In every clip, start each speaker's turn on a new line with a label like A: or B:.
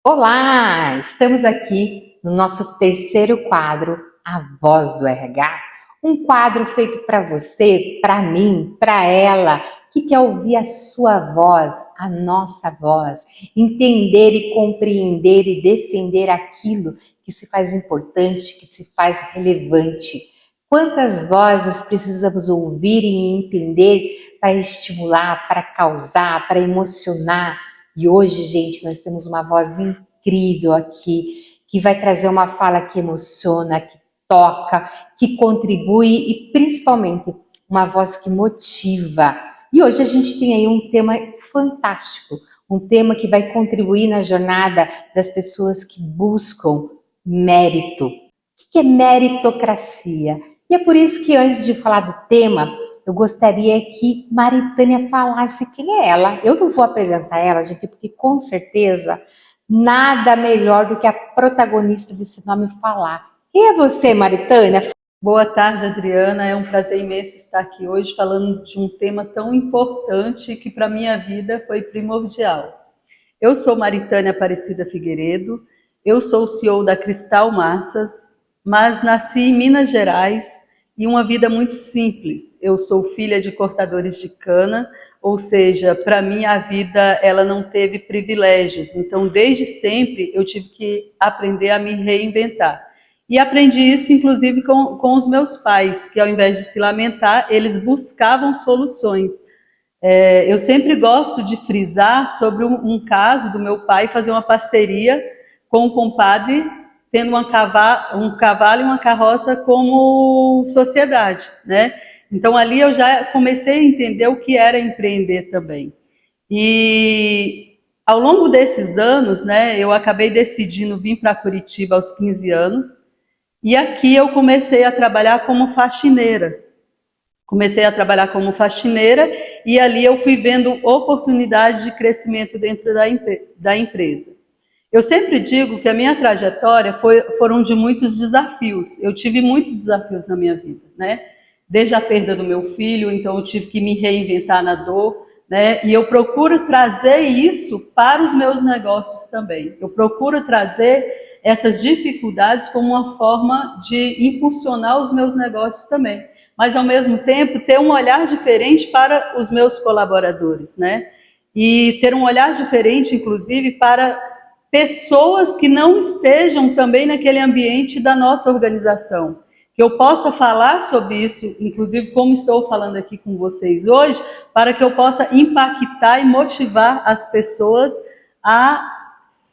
A: Olá! Estamos aqui no nosso terceiro quadro, A Voz do RH. Um quadro feito para você, para mim, para ela, que quer ouvir a sua voz, a nossa voz, entender e compreender e defender aquilo que se faz importante, que se faz relevante. Quantas vozes precisamos ouvir e entender para estimular, para causar, para emocionar? E hoje, gente, nós temos uma voz incrível aqui, que vai trazer uma fala que emociona, que toca, que contribui e principalmente uma voz que motiva. E hoje a gente tem aí um tema fantástico, um tema que vai contribuir na jornada das pessoas que buscam mérito. O que é meritocracia? E é por isso que antes de falar do tema, eu gostaria que Maritânia falasse quem é ela. Eu não vou apresentar ela, gente, porque com certeza nada melhor do que a protagonista desse nome falar. Quem é você, Maritânia?
B: Boa tarde, Adriana. É um prazer imenso estar aqui hoje falando de um tema tão importante que para a minha vida foi primordial. Eu sou Maritânia Aparecida Figueiredo, eu sou o CEO da Cristal Massas, mas nasci em Minas Gerais e uma vida muito simples. Eu sou filha de cortadores de cana, ou seja, para mim a vida ela não teve privilégios. Então, desde sempre eu tive que aprender a me reinventar. E aprendi isso, inclusive, com os meus pais, que ao invés de se lamentar, eles buscavam soluções. Eu sempre gosto de frisar sobre um caso do meu pai fazer uma parceria com um compadre, tendo um cavalo e uma carroça como sociedade, né? Então ali eu já comecei a entender o que era empreender também. E ao longo desses anos, né, eu acabei decidindo vir para Curitiba aos 15 anos, e aqui eu comecei a trabalhar como faxineira. Comecei a trabalhar como faxineira e ali eu fui vendo oportunidades de crescimento dentro da empresa. Eu sempre digo que a minha trajetória foram de muitos desafios. Eu tive muitos desafios na minha vida, né? Desde a perda do meu filho, então eu tive que me reinventar na dor, né? E eu procuro trazer isso para os meus negócios também. Eu procuro trazer essas dificuldades como uma forma de impulsionar os meus negócios também, mas ao mesmo tempo ter um olhar diferente para os meus colaboradores, né? E ter um olhar diferente, inclusive, para pessoas que não estejam também naquele ambiente da nossa organização. Que eu possa falar sobre isso, inclusive como estou falando aqui com vocês hoje, para que eu possa impactar e motivar as pessoas a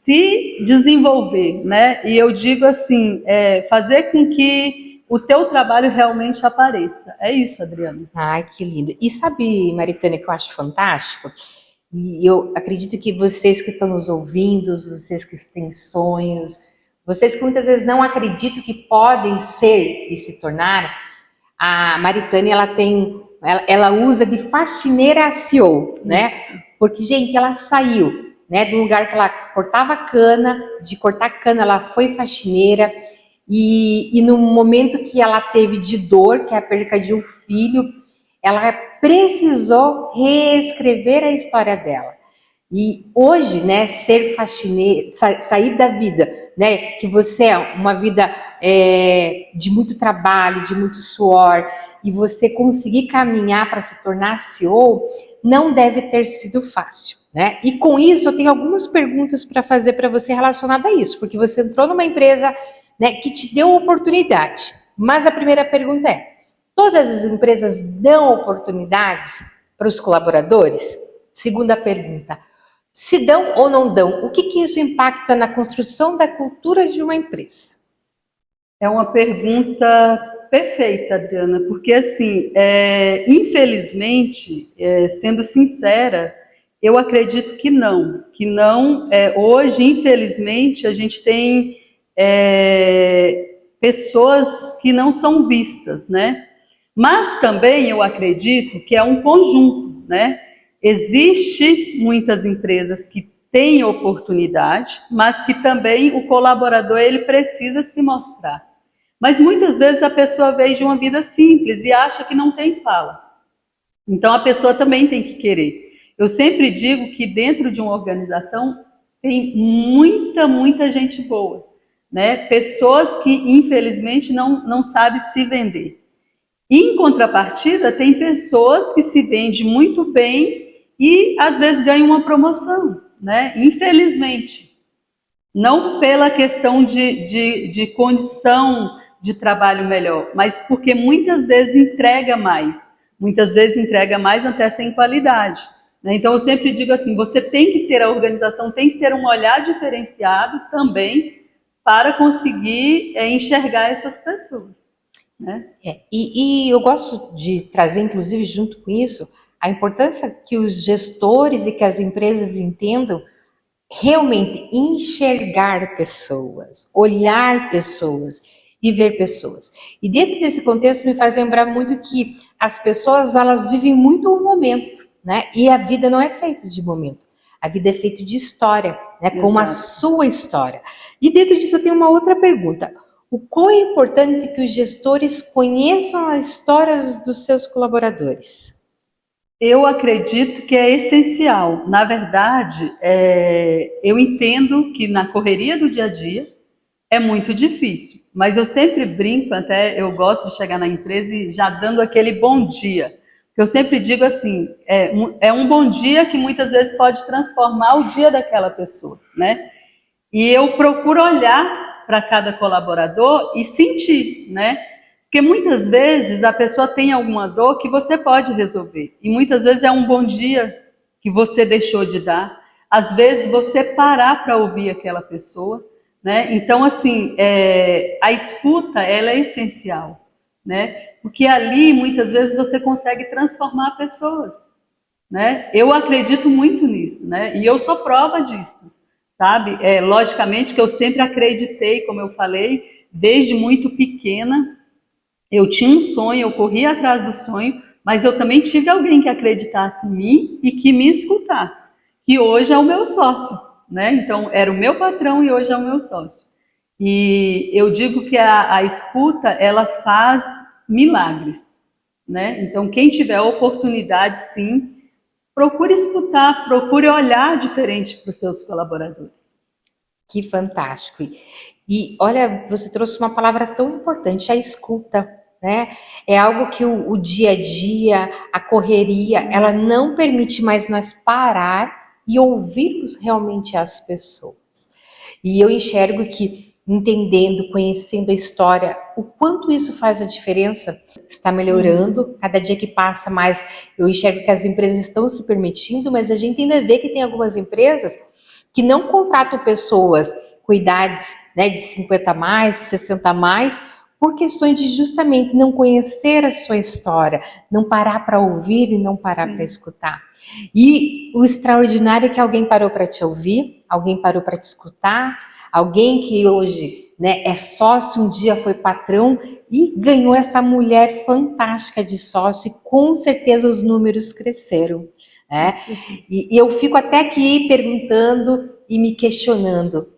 B: se desenvolver, né? E eu digo assim, fazer com que o teu trabalho realmente apareça. É isso, Adriana.
A: Ai, que lindo. E sabe, Maritânia, que eu acho fantástico? E eu acredito que vocês que estão nos ouvindo, vocês que têm sonhos, vocês que muitas vezes não acreditam que podem ser e se tornar, a Maritânia, ela usa de faxineira a CEO, né? Porque, gente, ela saiu, né, do lugar que ela cortava cana, de cortar cana, ela foi faxineira, e no momento que ela teve de dor, que é a perca de um filho, ela precisou reescrever a história dela. E hoje, né, ser faxineiro, sair da vida, né, que você é uma vida de muito trabalho, de muito suor, e você conseguir caminhar para se tornar CEO, não deve ter sido fácil, né? E com isso, eu tenho algumas perguntas para fazer para você relacionada a isso, porque você entrou numa empresa, né, que te deu oportunidade. Mas a primeira pergunta é: todas as empresas dão oportunidades para os colaboradores? Segunda pergunta: se dão ou não dão, o que isso impacta na construção da cultura de uma empresa?
B: É uma pergunta perfeita, Adriana, porque assim, infelizmente, sendo sincera, eu acredito que não. Hoje, infelizmente, a gente tem pessoas que não são vistas, né? Mas também eu acredito que é um conjunto, né? Existe muitas empresas que têm oportunidade, mas que também o colaborador ele precisa se mostrar. Mas muitas vezes a pessoa veio de uma vida simples e acha que não tem fala. Então a pessoa também tem que querer. Eu sempre digo que dentro de uma organização tem muita gente boa, né? Pessoas que, infelizmente, não sabem se vender. Em contrapartida, tem pessoas que se vendem muito bem e, às vezes, ganham uma promoção, né? Infelizmente. Não pela questão de condição de trabalho melhor, mas porque muitas vezes entrega mais até sem qualidade, né? Então eu sempre digo assim, você tem que ter, a organização tem que ter um olhar diferenciado também para conseguir enxergar essas pessoas, né?
A: E eu gosto de trazer, inclusive, junto com isso, a importância que os gestores e que as empresas entendam realmente enxergar pessoas, olhar pessoas e ver pessoas. E dentro desse contexto me faz lembrar muito que as pessoas, elas vivem muito o momento, né? E a vida não é feita de momento. A vida é feita de história, né? Como a sua história. E dentro disso eu tenho uma outra pergunta. O quão é importante que os gestores conheçam as histórias dos seus colaboradores?
B: Eu acredito que é essencial. Na verdade, eu entendo que na correria do dia a dia é muito difícil, mas eu sempre brinco, até eu gosto de chegar na empresa e já dando aquele bom dia. Eu sempre digo assim, é um bom dia que muitas vezes pode transformar o dia daquela pessoa, né? E eu procuro olhar para cada colaborador e sentir, né? Porque muitas vezes a pessoa tem alguma dor que você pode resolver. E muitas vezes é um bom dia que você deixou de dar. Às vezes você parar para ouvir aquela pessoa, né? Então, assim, a escuta, ela é essencial, né? Porque ali, muitas vezes, você consegue transformar pessoas, né? Eu acredito muito nisso, né? E eu sou prova disso, sabe? Logicamente que eu sempre acreditei, como eu falei, desde muito pequena, eu tinha um sonho, eu corria atrás do sonho, mas eu também tive alguém que acreditasse em mim e que me escutasse, que hoje é o meu sócio, né? Então, era o meu patrão e hoje é o meu sócio. E eu digo que a escuta, ela faz milagres, né? Então, quem tiver oportunidade, sim, procure escutar, procure olhar diferente para os seus colaboradores.
A: Que fantástico. E olha, você trouxe uma palavra tão importante, a escuta, né? É algo que o dia a dia, a correria, ela não permite mais nós parar e ouvirmos realmente as pessoas. E eu enxergo que entendendo, conhecendo a história, o quanto isso faz a diferença, está melhorando, cada dia que passa mais, eu enxergo que as empresas estão se permitindo, mas a gente ainda vê que tem algumas empresas que não contratam pessoas com idades, né, de 50 a mais, 60 a mais, por questões de justamente não conhecer a sua história, não parar para ouvir e não parar para escutar. E o extraordinário é que alguém parou para te ouvir, alguém parou para te escutar, alguém que hoje, né, é sócio, um dia foi patrão e ganhou essa mulher fantástica de sócio e com certeza os números cresceram. E eu fico até aqui perguntando e me questionando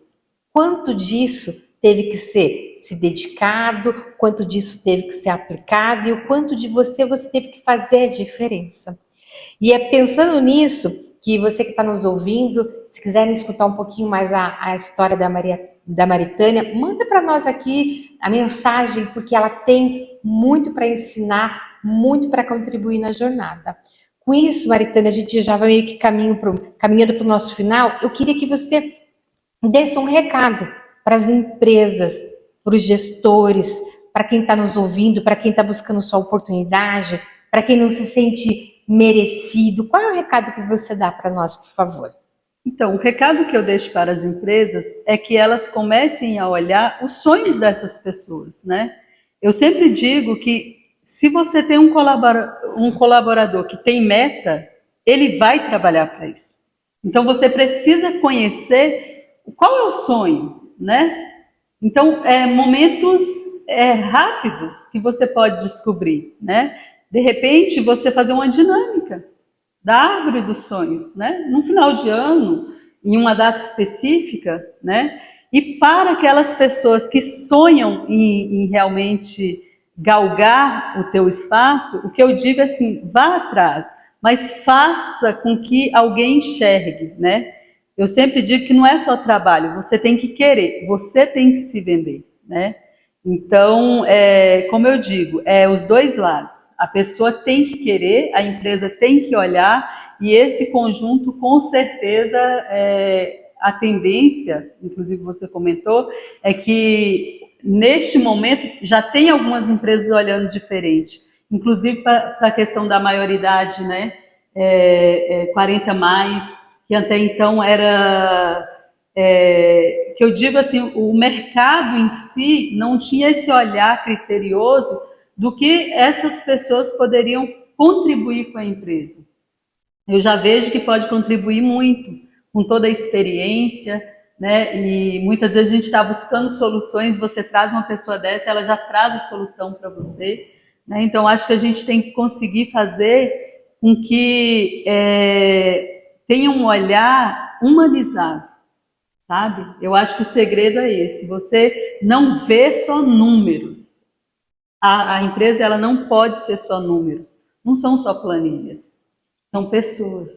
A: quanto disso teve que ser se dedicado, quanto disso teve que ser aplicado e o quanto de você teve que fazer a diferença. E é pensando nisso que você que está nos ouvindo, se quiserem escutar um pouquinho mais a história da Maritânia, manda para nós aqui a mensagem, porque ela tem muito para ensinar, muito para contribuir na jornada. Com isso, Maritânia, a gente já vai meio que caminhando para o nosso final. Eu queria que você desse um recado para as empresas, para os gestores, para quem está nos ouvindo, para quem está buscando sua oportunidade, para quem não se sente merecido. Qual é o recado que você dá para nós, por favor?
B: Então, o recado que eu deixo para as empresas é que elas comecem a olhar os sonhos dessas pessoas, né? Eu sempre digo que se você tem um colaborador que tem meta, ele vai trabalhar para isso. Então, você precisa conhecer qual é o sonho, né? Então, momentos rápidos que você pode descobrir, né? De repente, você fazer uma dinâmica da árvore dos sonhos, né? No final de ano, em uma data específica, né? E para aquelas pessoas que sonham em realmente galgar o teu espaço, o que eu digo é assim, vá atrás, mas faça com que alguém enxergue, né? Eu sempre digo que não é só trabalho, você tem que querer, você tem que se vender, né? Então, como eu digo, os dois lados. A pessoa tem que querer, a empresa tem que olhar, e esse conjunto, com certeza, a tendência, inclusive você comentou, é que neste momento já tem algumas empresas olhando diferente, inclusive para a questão da maioridade, né? 40 mais, que até então era, que eu digo assim, o mercado em si não tinha esse olhar criterioso do que essas pessoas poderiam contribuir com a empresa. Eu já vejo que pode contribuir muito, com toda a experiência, né? E muitas vezes a gente está buscando soluções, você traz uma pessoa dessa, ela já traz a solução para você, né? Então acho que a gente tem que conseguir fazer com que tenha um olhar humanizado, sabe? Eu acho que o segredo é esse, você não vê só números. A empresa ela não pode ser só números, não são só planilhas, são pessoas.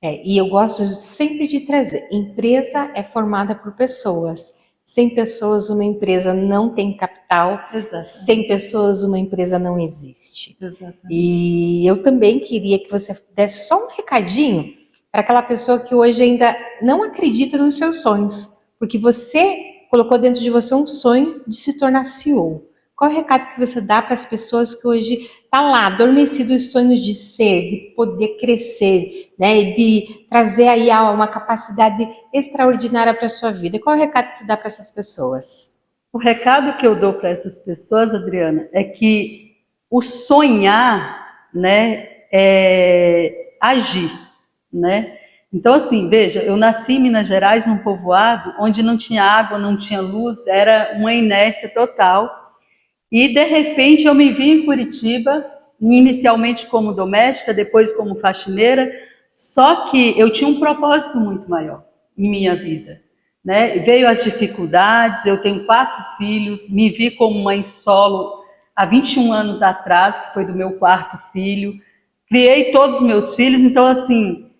A: E eu gosto sempre de trazer, empresa é formada por pessoas. Sem pessoas, uma empresa não tem capital.
B: Exatamente.
A: Sem pessoas, uma empresa não existe.
B: Exatamente.
A: E eu também queria que você desse só um recadinho para aquela pessoa que hoje ainda não acredita nos seus sonhos, porque você colocou dentro de você um sonho de se tornar CEO. Qual é o recado que você dá para as pessoas que hoje tá lá, adormecido os sonhos de ser, de poder crescer, né, de trazer aí uma capacidade extraordinária para a sua vida? Qual é o recado que você dá para essas pessoas?
B: O recado que eu dou para essas pessoas, Adriana, é que o sonhar, né, é agir, né? Então, assim, veja, eu nasci em Minas Gerais, num povoado onde não tinha água, não tinha luz, era uma inércia total. E, de repente, eu me vi em Curitiba, inicialmente como doméstica, depois como faxineira, só que eu tinha um propósito muito maior em minha vida, né? Veio as dificuldades, eu tenho 4 filhos, me vi como mãe solo há 21 anos atrás, que foi do meu 4º filho, criei todos os meus filhos, então, assim,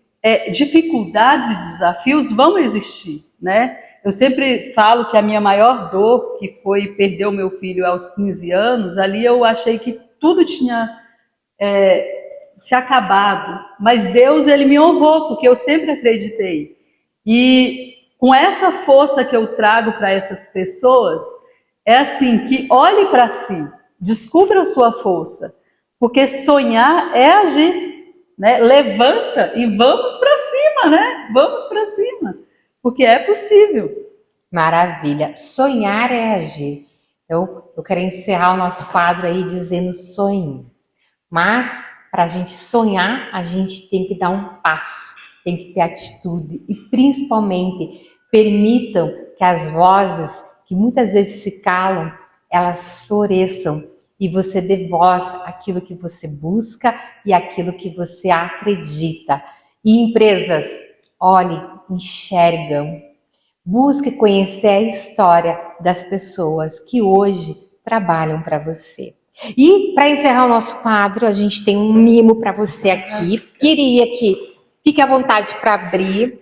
B: dificuldades e desafios vão existir, né? Eu sempre falo que a minha maior dor, que foi perder o meu filho aos 15 anos, ali eu achei que tudo tinha se acabado, mas Deus, ele me honrou, porque eu sempre acreditei. E com essa força que eu trago para essas pessoas, é assim, que olhe para si, descubra a sua força, porque sonhar é agir, né? Levanta e vamos para cima, né? Vamos para cima, porque é possível.
A: Maravilha. Sonhar é agir. Então, eu quero encerrar o nosso quadro aí dizendo sonho. Mas, para a gente sonhar, a gente tem que dar um passo, tem que ter atitude e, principalmente, permitam que as vozes que muitas vezes se calam, elas floresçam e você dê voz àquilo que você busca e àquilo que você acredita. E empresas, olhem, enxergam, busque conhecer a história das pessoas que hoje trabalham para você. E para encerrar o nosso quadro, a gente tem um mimo para você aqui. Queria que fique à vontade para abrir.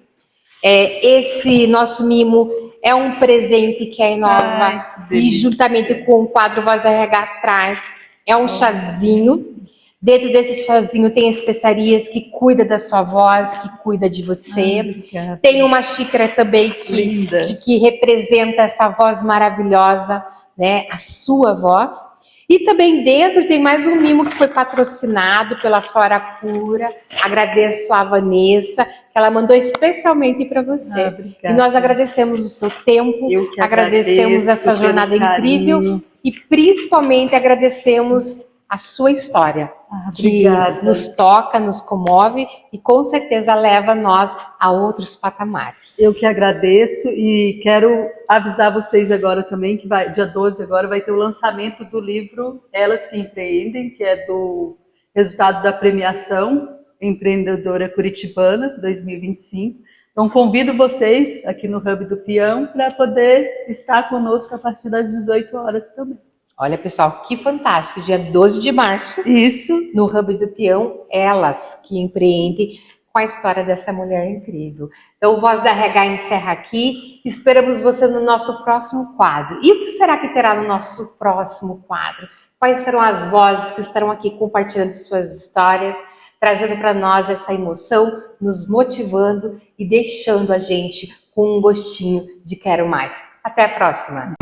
A: Esse nosso mimo é um presente que a Inova, e juntamente com o quadro Voz RH traz, é um chazinho. Dentro desse chazinho tem especiarias que cuida da sua voz, que cuida de você. Tem uma xícara também que representa essa voz maravilhosa, né? A sua voz. E também dentro tem mais um mimo que foi patrocinado pela Flora Cura. Agradeço a Vanessa, que ela mandou especialmente para você. E nós agradecemos o seu tempo, agradecemos essa jornada incrível e principalmente agradecemos a sua história, que nos toca, nos comove e com certeza leva nós a outros patamares.
B: Eu que agradeço e quero avisar vocês agora também que dia 12 agora vai ter o lançamento do livro Elas que Empreendem, que é do resultado da premiação Empreendedora Curitibana 2025. Então convido vocês aqui no Hub do Peão para poder estar conosco a partir das 18 horas também.
A: Olha, pessoal, que fantástico. Dia 12 de março,
B: isso,
A: no Hub do Peão, Elas que Empreendem, com a história dessa mulher incrível. Então, o Voz da RH encerra aqui. Esperamos você no nosso próximo quadro. E o que será que terá no nosso próximo quadro? Quais serão as vozes que estarão aqui compartilhando suas histórias, trazendo para nós essa emoção, nos motivando e deixando a gente com um gostinho de quero mais. Até a próxima!